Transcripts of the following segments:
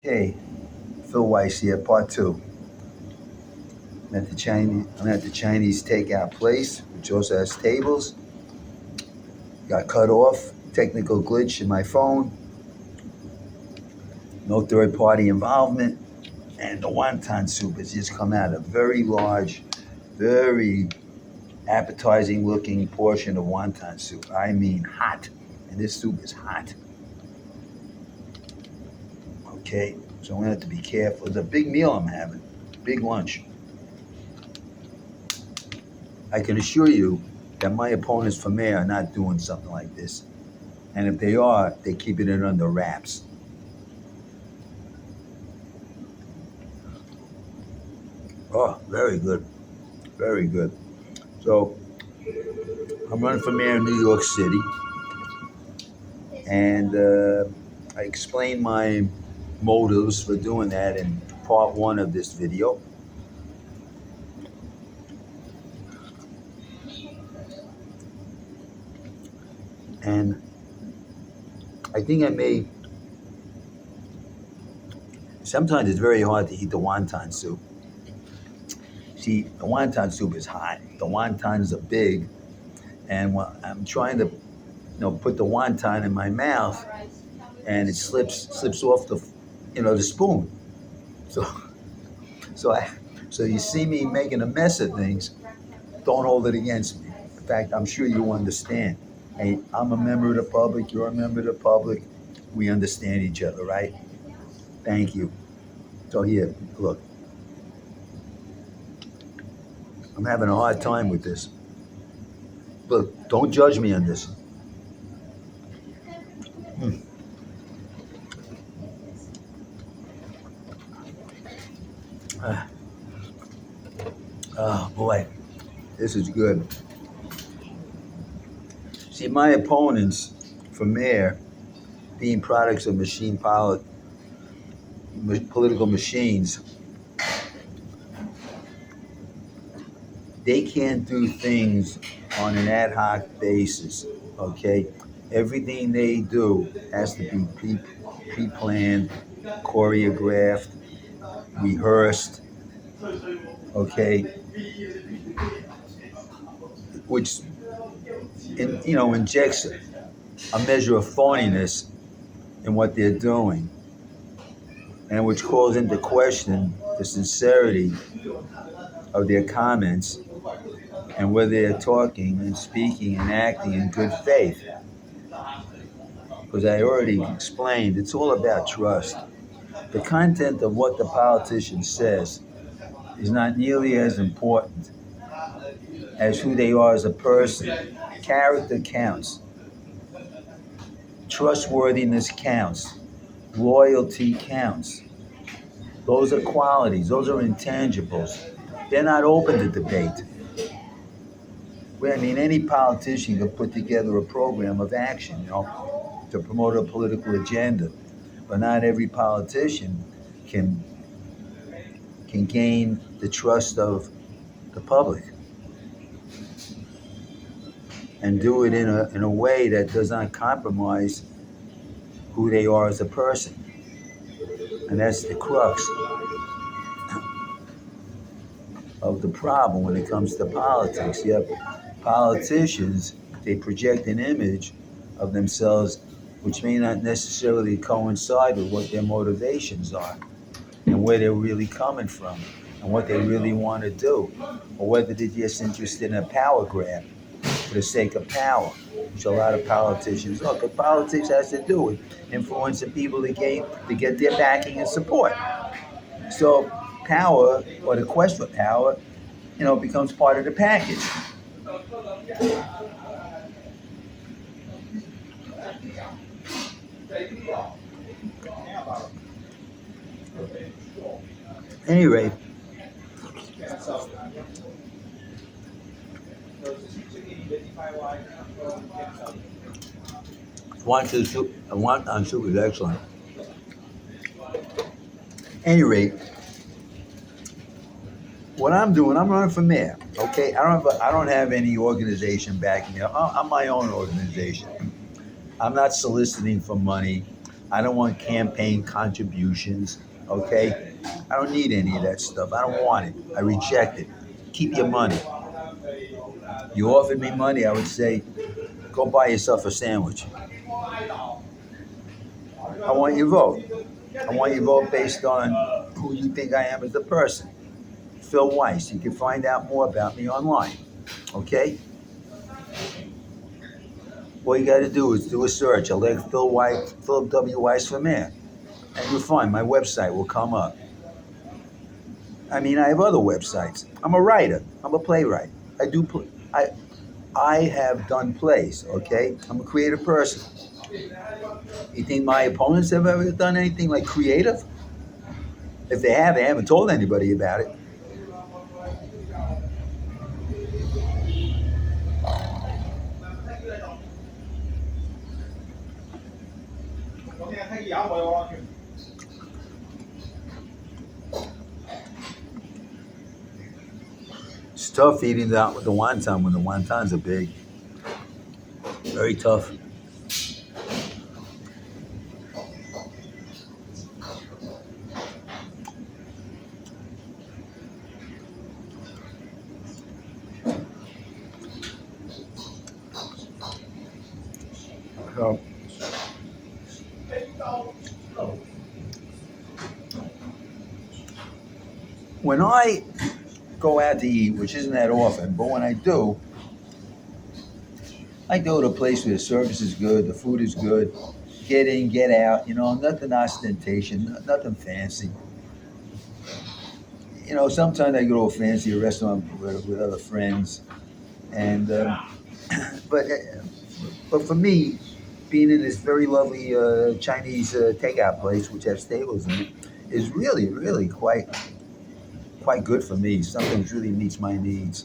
Hey, Phil Weiss here, part two. I'm at the Chinese takeout place, which also has tables. Got cut off. Technical glitch in my phone. No third party involvement. And the wonton soup has just come out. A very large, very appetizing looking portion of wonton soup. I mean hot. And this soup is hot. Okay. So I'm gonna have to be careful. It's a big meal I'm having. Big lunch. I can assure you that my opponents for mayor are not doing something like this. And if they are, they keep it in under wraps. Oh, very good. Very good. So I'm running for mayor in New York City. And I explained my motives for doing that in part one of this video. And I think I may, sometimes it's very hard to eat the wonton soup. See, the wonton soup is hot. The wontons are big. And when I'm trying to, put the wonton in my mouth, and it slips off the spoon. So so I so you see me making a mess of things. Don't hold it against me. In fact, I'm sure you understand. Hey, I'm a member of the public. You're a member of the public. We understand each other, right? Thank you. So here, look, I'm having a hard time with this. Look, don't judge me on this. Mm. Ah, oh boy, this is good. See, my opponents for mayor, being products of political machines, they can't do things on an ad hoc basis. Okay, everything they do has to be pre-planned, choreographed, rehearsed. Okay, which injects a measure of phoniness in what they're doing, and which calls into question the sincerity of their comments and whether they're talking and speaking and acting in good faith. Because I already explained, it's all about trust. The content of what the politician says is not nearly as important as who they are as a person. Character counts, trustworthiness counts, loyalty counts. Those are qualities, those are intangibles. They're not open to debate. I mean, any politician can put together a program of action, to promote a political agenda, but not every politician can can gain the trust of the public and do it in a way that does not compromise who they are as a person. And that's the crux of the problem when it comes to politics. You have politicians, they project an image of themselves which may not necessarily coincide with what their motivations are and where they're really coming from and what they really want to do, or whether they're just interested in a power grab for the sake of power, which a lot of politicians look. But politics has to do with influencing people to get their backing and support. So power, or the quest for power, becomes part of the package. Anyway, wonton soup is excellent. Any rate, what I'm doing, I'm running for mayor. Okay, I don't have any organization backing me up. I'm my own organization. I'm not soliciting for money. I don't want campaign contributions. Okay, I don't need any of that stuff. I don't want it. I reject it. Keep your money. You offered me money, I would say, go buy yourself a sandwich. I want your vote. I want your vote based on who you think I am as a person. Phil Weiss. You can find out more about me online. Okay? All you got to do is do a search. Elect Phil Weiss, Philip W. Weiss for mayor, and you'll find my website will come up. I mean, I have other websites. I'm a writer. I'm a playwright. I do. I have done plays. Okay? I'm a creative person. You think my opponents have ever done anything like creative? If they have, they haven't told anybody about it. It's tough eating that with the wonton when the wontons are big. Very tough. So, when I go out to eat, which isn't that often, but when I do, I go to a place where the service is good, the food is good, get in, get out, nothing ostentation, nothing fancy. Sometimes I go to a fancy restaurant with other friends, and but but for me, being in this very lovely Chinese takeout place, which has tables in it, is really, really quite good for me. Something really meets my needs.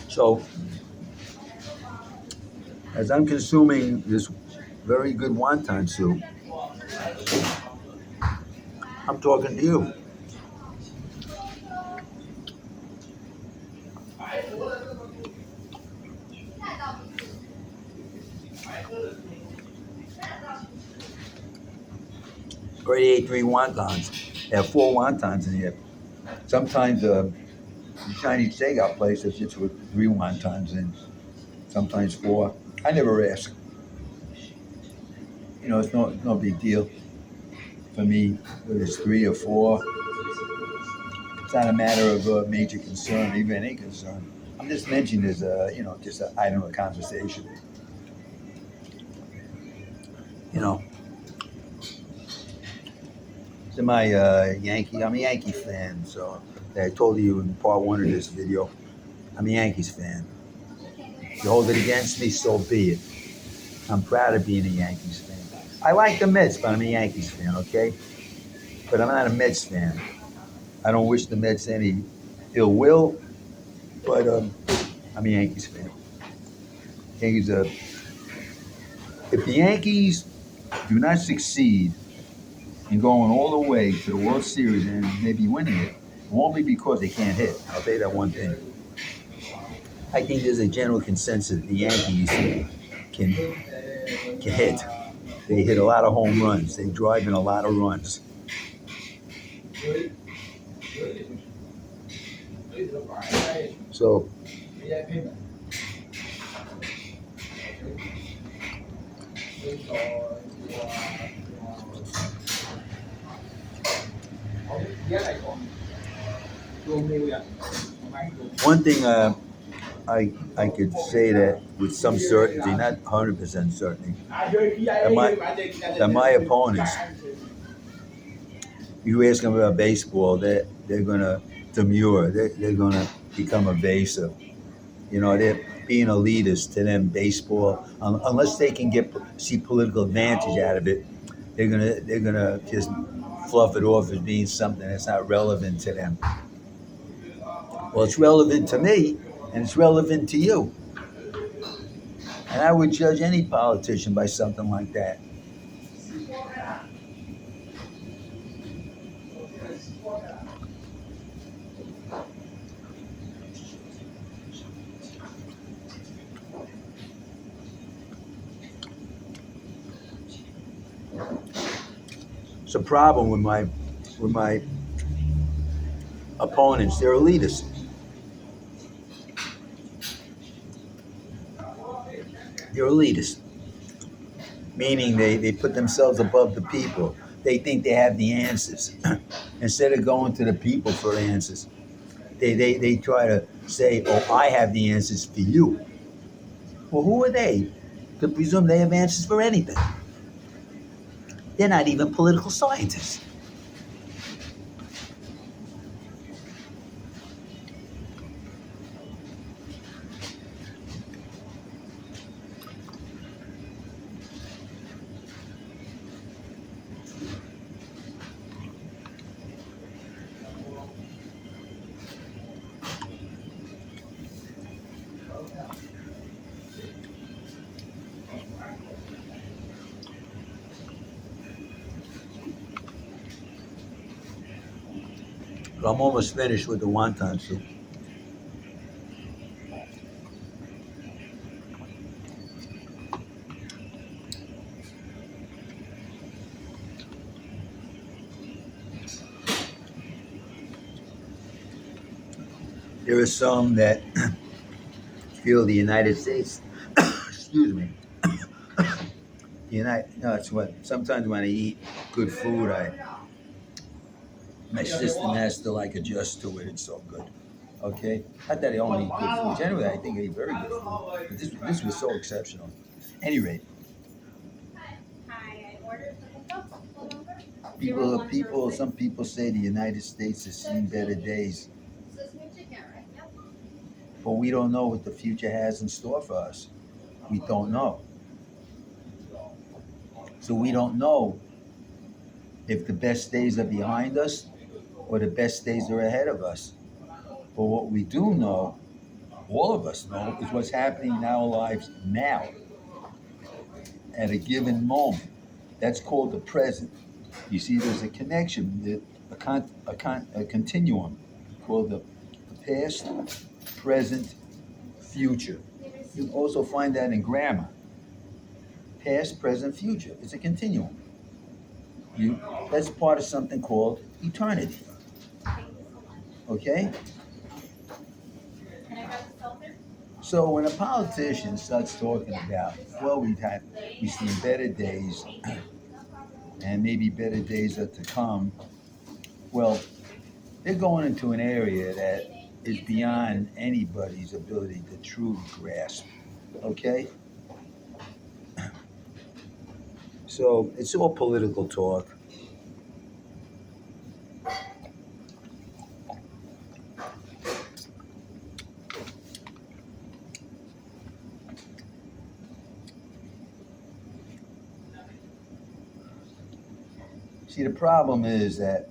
So, as I'm consuming this very good wonton soup, I'm talking to you. 383 wontons. They have four wontons in here. Sometimes the Chinese takeout place is just with three wontons in, sometimes four. I never ask. It's no big deal for me whether it's three or four. It's not a matter of major concern, even any concern. I'm just mentioning as just an item of conversation. You know, to my Yankee, I'm a Yankee fan. So I told you in part one of this video, I'm a Yankees fan. If you hold it against me, so be it. I'm proud of being a Yankees fan. I like the Mets, but I'm a Yankees fan, okay? But I'm not a Mets fan. I don't wish the Mets any ill will, but I'm a Yankees fan. Yankees, if the Yankees do not succeed in going all the way to the World Series and maybe winning it, it won't be because they can't hit. I'll tell you that one thing. I think there's a general consensus the Yankees can hit. They hit a lot of home runs. They drive in a lot of runs. So one thing I could say that with some certainty, not 100% certainty, that my opponents, you ask them about baseball, they're going to demur. They're going to become evasive. They're being elitist to them. Baseball, unless they can see political advantage out of it, they're gonna just fluff it off as being something that's not relevant to them. Well, it's relevant to me, and it's relevant to you. And I would judge any politician by something like that. It's a problem with my opponents. They're elitists. They're elitists, meaning they put themselves above the people. They think they have the answers. Instead of going to the people for answers, they try to say, oh, I have the answers for you. Well, who are they to presume they have answers for anything? They're not even political scientists. But I'm almost finished with the wonton soup. There are some that feel the United States, excuse me, no, it's what, sometimes when I eat good food, my system has to like adjust to it. It's so good. Okay? Not that I only eat good food. Generally, I think I eat very good food. But this was so exceptional. Any rate, some people say the United States has seen better days, but we don't know what the future has in store for us. We don't know. So we don't know if the best days are behind us or the best days are ahead of us. But what we do know, all of us know, is what's happening in our lives now at a given moment. That's called the present. You see, there's a connection, a continuum called the past, present, future. You can also find that in grammar. Past, present, future. It's a continuum. You That's part of something called eternity. Okay? So when a politician starts talking about, well, we've seen better days and maybe better days are to come, well, they're going into an area that is beyond anybody's ability to truly grasp. Okay? So it's all political talk. See, the problem is that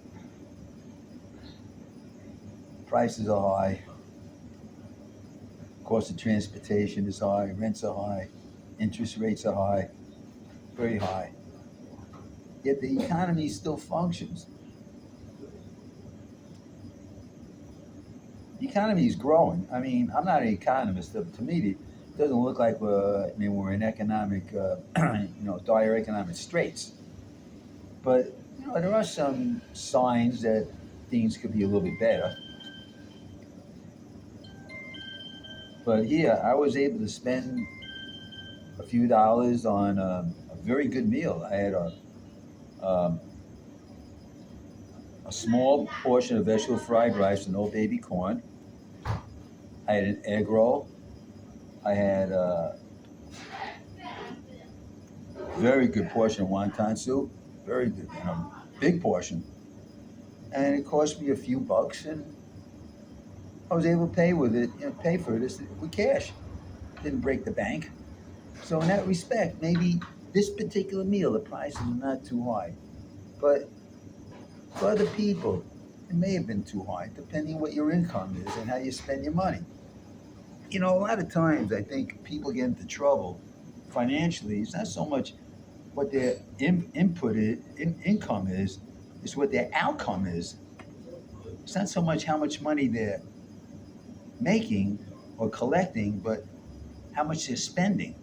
prices are high, cost of transportation is high, rents are high, interest rates are high, very high. Yet the economy still functions. The economy is growing. I mean, I'm not an economist, but to me, it doesn't look like we're in economic, dire economic straits. But there are some signs that things could be a little bit better. But yeah, I was able to spend a few dollars on a very good meal. I had um, a small portion of vegetable fried rice and old baby corn. I had an egg roll. I had a very good portion of wonton soup, very good, big portion. And it cost me a few bucks, and I was able to pay for it with cash. Didn't break the bank. So in that respect, maybe this particular meal, the prices are not too high. But for other people, It may have been too high, depending on what your income is and how you spend your money. A lot of times I think people get into trouble financially. It's not so much what their income is, it's what their outcome is. It's not so much how much money they're making or collecting, but how much they're spending.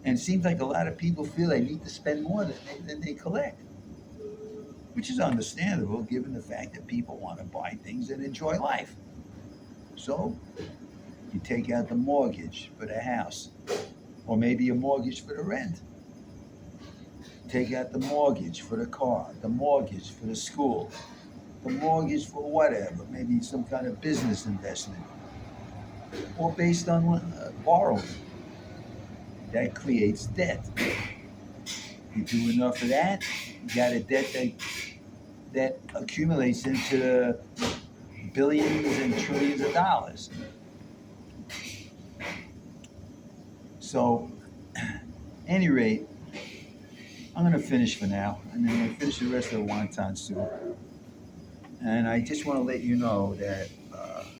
And it seems like a lot of people feel they need to spend more than they collect, which is understandable given the fact that people want to buy things and enjoy life. So you take out the mortgage for the house, or maybe a mortgage for the rent. Take out the mortgage for the car, the mortgage for the school, the mortgage for whatever, maybe some kind of business investment, or based on borrowing. That creates debt. You do enough of that, you got a debt that accumulates into billions and trillions of dollars. So, any rate, I'm going to finish for now, and then I'm going to finish the rest of the wonton soup. And I just want to let you know that